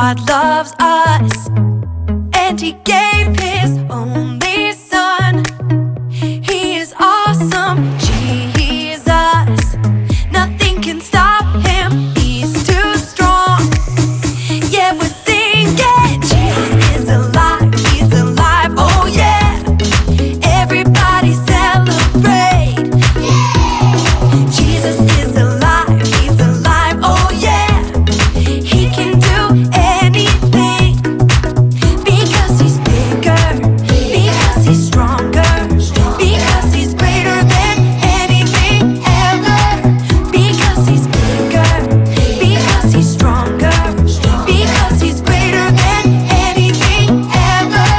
God loves us, and He gave His only Son. He is awesome, Jesus. Nothing can stop Him, He's too strong. Yeah, we're singing, Jesus is alive, He's alive, oh yeah. Everybody celebrate. Jesus is alive, He's alive, oh yeah. He can do anything, because He's bigger, because He's stronger, because He's greater than anything ever. Because He's bigger, because He's stronger, because He's greater than anything ever.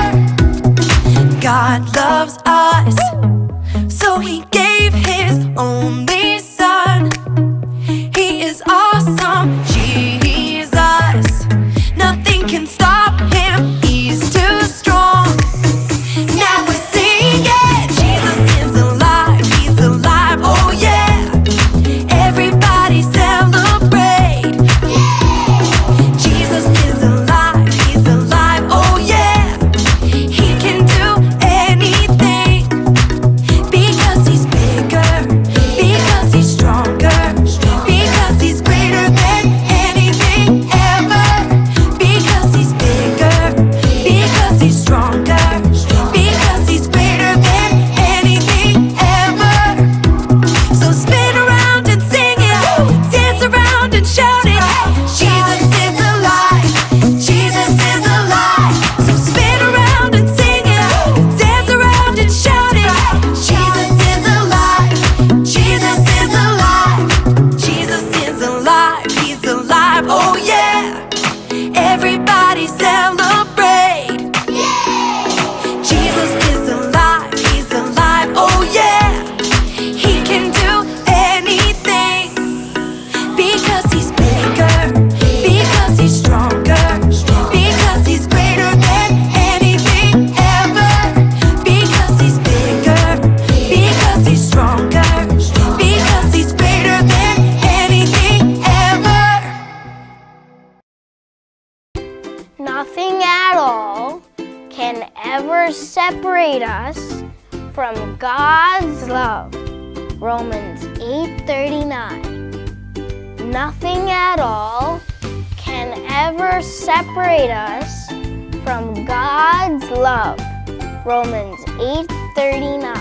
God loves us, so He gave His only Son. He is awesome, Jesus. Nothing can stop Him, He's too strong. Now we're singing, Jesus is alive, He's alive, oh yeah. Everybody celebrate. Jesus is alive, He's alive, oh yeah. He can do anything, because He's bigger, because He's stronger, because He's greater than anything ever. Because He's bigger, because He's stronger, because He's greater than anything ever. So spin around and sing it, dance around and shout it. Jesus is alive, Jesus is alive. So spin around and sing it, dance around and shout it. Jesus is alive, Jesus is alive, Jesus is alive, He's alive, oh yeah. Everybody celebrate. Jesus is alive, He's alive, oh yeah. He can do anything, because He's bigger, because He's stronger, because He's greater than anything ever. Because He's bigger, because He's stronger, because He's greater than anything ever. Nothing at all can ever separate us from God's love. Romans 8:39. Nothing at all can ever separate us from God's love. Romans 8:39.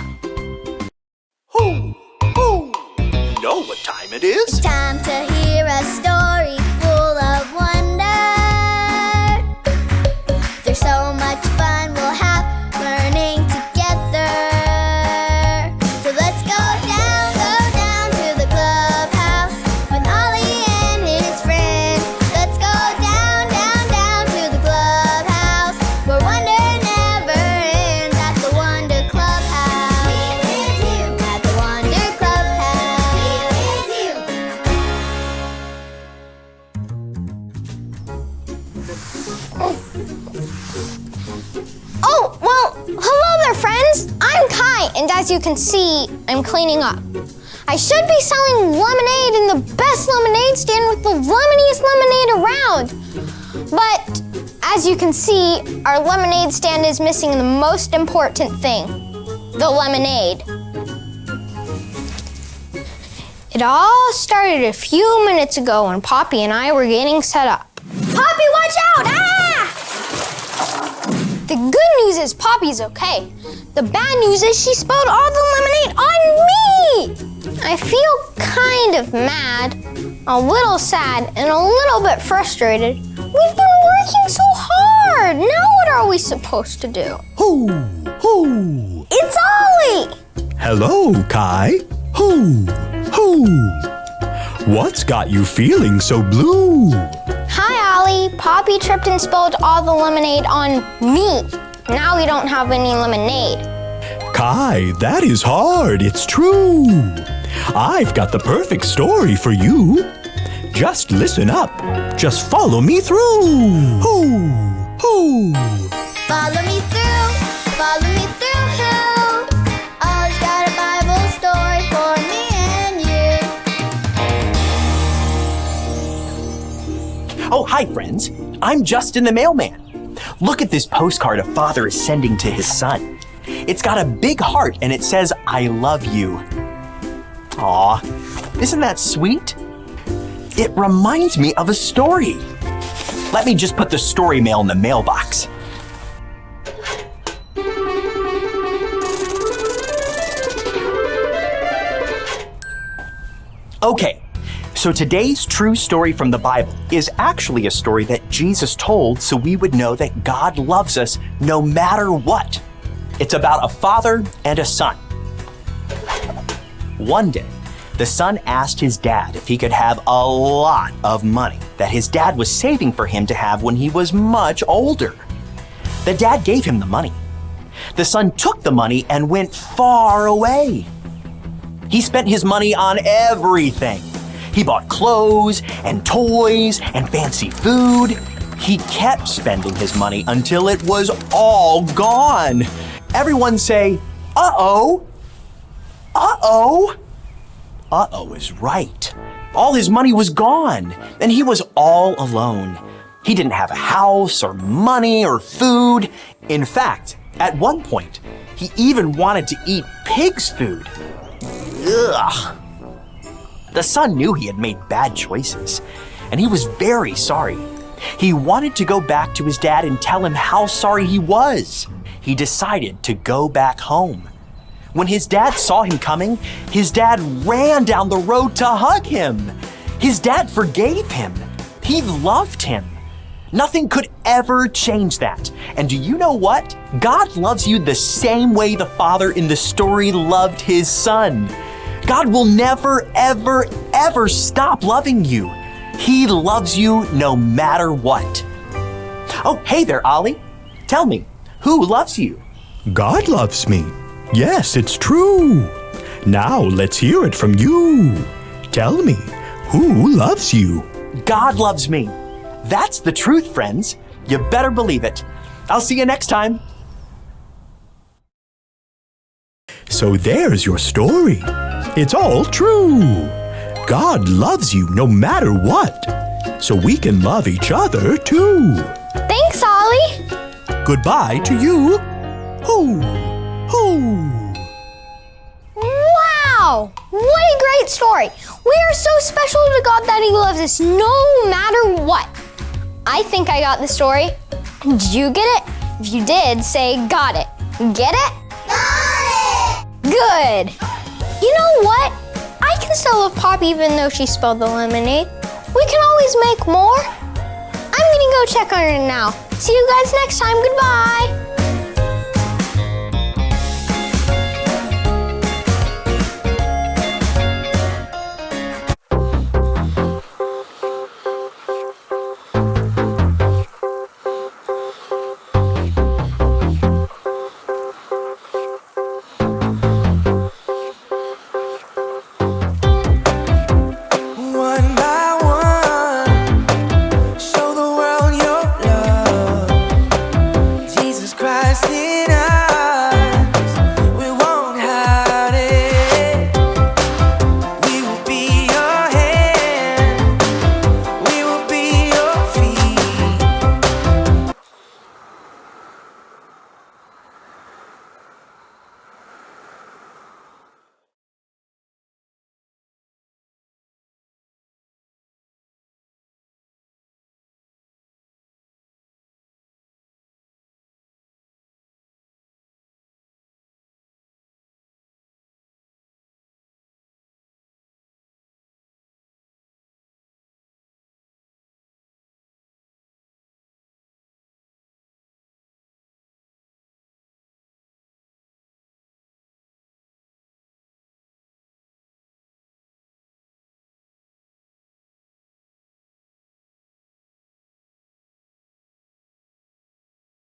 Ho, ho! You know what time it is? Time to hear a story full of wonder. There's so much fun we'll have learning together. So let's go down to the clubhouse with Ollie and his friends. Let's go down to the clubhouse where wonder never ends at the Wonder Clubhouse. At the Wonder Clubhouse. Oh, well, hello there, friends. I'm Kai, and as you can see, I'm cleaning up. I should be selling lemonade in the best lemonade stand with the lemoniest lemonade around. But as you can see, our lemonade stand is missing the most important thing, the lemonade. It all started a few minutes ago when Poppy and I were getting set up. Poppy, watch out! Ah! The good news is Poppy's okay. The bad news is she spilled all the lemonade on me! I feel kind of mad, a little sad, and a little bit frustrated. We've been working so hard! Now what are we supposed to do? Ho, ho! It's Ollie! Hello, Kai. Ho, ho! What's got you feeling so blue? Hi, Ollie. Poppy tripped and spilled all the lemonade on me. Now we don't have any lemonade. Kai, that is hard, it's true. I've got the perfect story for you. Just listen up. Just follow me through. Ho, ho! Follow me through, follow me through. Ollie's got a Bible story for me and you. Oh, Hi, friends. I'm Justin the mailman. Look at this postcard a father is sending to his son. It's got a big heart and it says, "I love you." Aw, isn't that sweet? It reminds me of a story. Let me just put the story mail in the mailbox. Okay, so today's true story from the Bible is actually a story that Jesus told so we would know that God loves us no matter what. It's about a father and a son. One day, the son asked his dad if he could have a lot of money that his dad was saving for him to have when he was much older. The dad gave him the money. The son took the money and went far away. He spent his money on everything. He bought clothes and toys and fancy food. He kept spending his money until it was all gone. Everyone say, "Uh-oh, uh-oh." Uh-oh is right. All his money was gone, and he was all alone. He didn't have a house or money or food. In fact, at one point, he even wanted to eat pig's food. Ugh. The son knew he had made bad choices, and he was very sorry. He wanted to go back to his dad and tell him how sorry he was. He decided to go back home. When his dad saw him coming, his dad ran down the road to hug him. His dad forgave him. He loved him. Nothing could ever change that. And do you know what? God loves you the same way the father in the story loved his son. God will never, ever, ever stop loving you. He loves you no matter what. Oh, hey there, Ollie. Tell me, who loves you? God loves me. Yes, it's true. Now let's hear it from you. Tell me, who loves you? God loves me. That's the truth, friends. You better believe it. I'll see you next time. So there's your story. It's all true. God loves you no matter what. So we can love each other too. Thanks, Ollie. Goodbye to you. Hoo, hoo. Wow! What a great story. We are so special to God that He loves us no matter what. I think I got the story. Did you get it? If you did, say got it. Get it? Got it! Good. You know what? I can still love Pop even though she spilled the lemonade. We can always make more. I'm gonna go check on her now. See you guys next time. Goodbye.